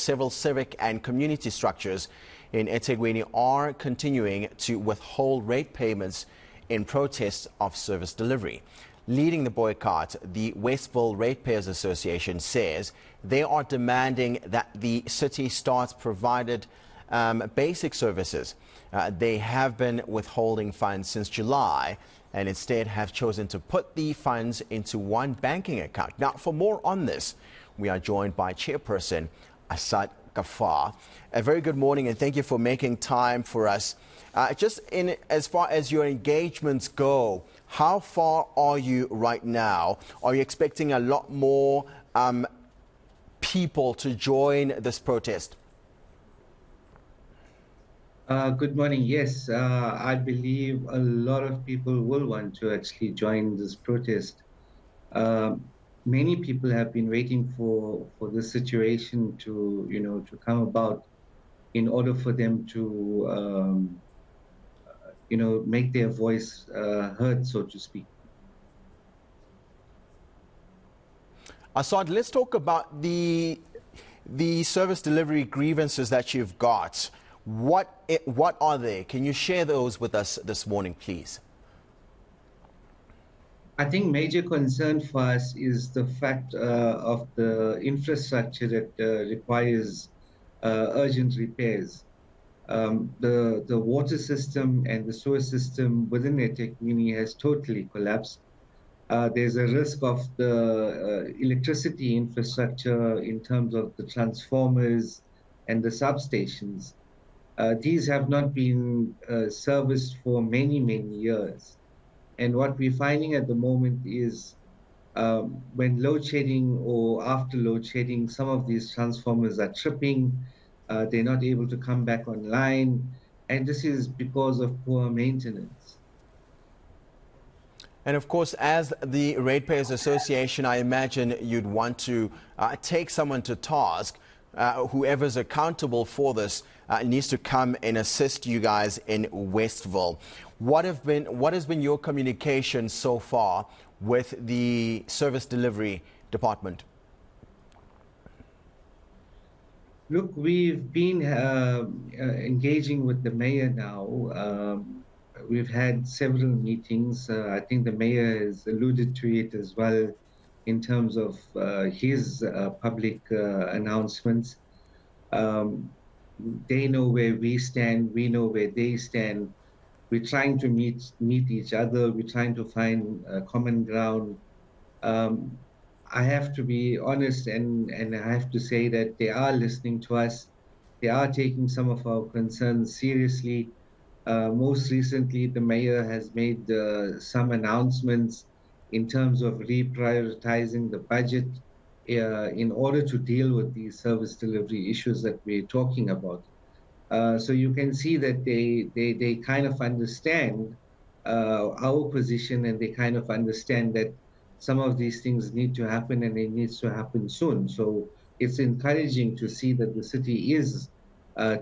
several civic and community structures in eThekwini are continuing to withhold rate payments in protest of service delivery. Leading the boycott, the Westville Ratepayers Association says they are demanding that the city starts provided basic services. They have been withholding funds since July and instead have chosen to put the funds into one banking account. Now, for more on this, we are joined by Chairperson Asad Gaffar. A very good morning and thank you for making time for us. Just in as far as your engagements go, how far are you right now? Are you expecting a lot more people to join this protest? Good morning. Yes, I believe a lot of people will want to actually join this protest. Many people have been waiting for this situation to, to come about in order for them to, make their voice heard, so to speak. Asad, let's talk about the service delivery grievances that you've got. What are they? Can you share those with us this morning, please? I think major concern for us is the fact of the infrastructure that requires urgent repairs. The water system and the sewer system within eThekwini has totally collapsed. There's a risk of the electricity infrastructure in terms of the transformers and the substations. These have not been serviced for many, many years. And what we're finding at the moment is when load shedding or after load shedding, some of these transformers are tripping. They're not able to come back online. And this is because of poor maintenance. And of course, as the Ratepayers Association, I imagine you'd want to take someone to task. Whoever's accountable for this needs to come and assist you guys in Westville. What has been your communication so far with the service delivery department? Look, we've been engaging with the mayor now. We've had several meetings. I think the mayor has alluded to it as well in terms of his public announcements. They know where we stand, we know where they stand. We're trying to meet each other, we're trying to find common ground. I have to be honest and I have to say that they are listening to us. They are taking some of our concerns seriously. Most recently, the mayor has made some announcements in terms of reprioritizing the budget in order to deal with these service delivery issues that we're talking about. So you can see that they kind of understand our position and they kind of understand that some of these things need to happen and it needs to happen soon. So it's encouraging to see that the city is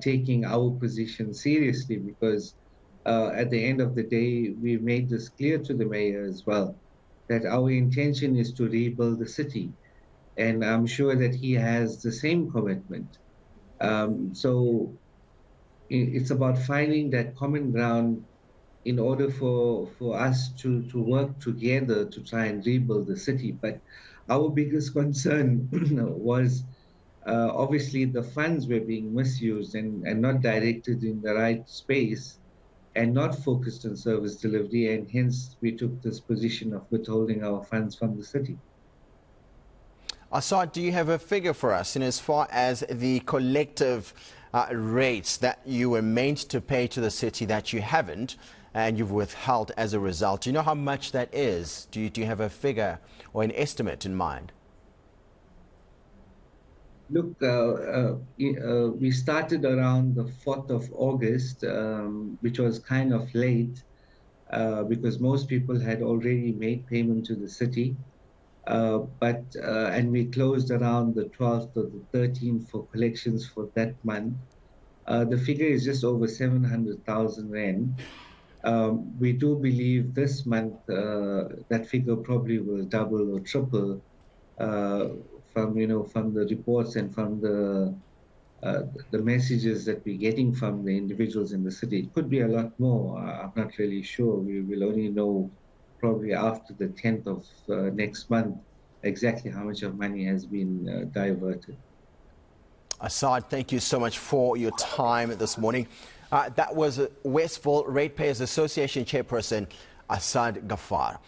taking our position seriously because at the end of the day, we've made this clear to the mayor as well, that our intention is to rebuild the city. And I'm sure that he has the same commitment. So it's about finding that common ground in order for us to work together to try and rebuild the city. But our biggest concern was obviously the funds were being misused and not directed in the right space and not focused on service delivery, and hence we took this position of withholding our funds from the city. Asad, do you have a figure for us in as far as the collective rates that you were meant to pay to the city that you haven't and you've withheld as a result? Do you know how much that is? Do you have a figure or an estimate in mind? Look, we started around the 4th of August, which was kind of late because most people had already made payment to the city. And we closed around the 12th or the 13th for collections for that month. The figure is just over 700,000 rand. We do believe this month that figure probably will double or triple from the reports and from the the messages that we're getting from the individuals in the city. It could be a lot more. I'm not really sure. We will only know probably after the 10th of next month exactly how much of money has been diverted. Asad, thank you so much for your time this morning. That was Westville Ratepayers Association Chairperson Asad Gaffar.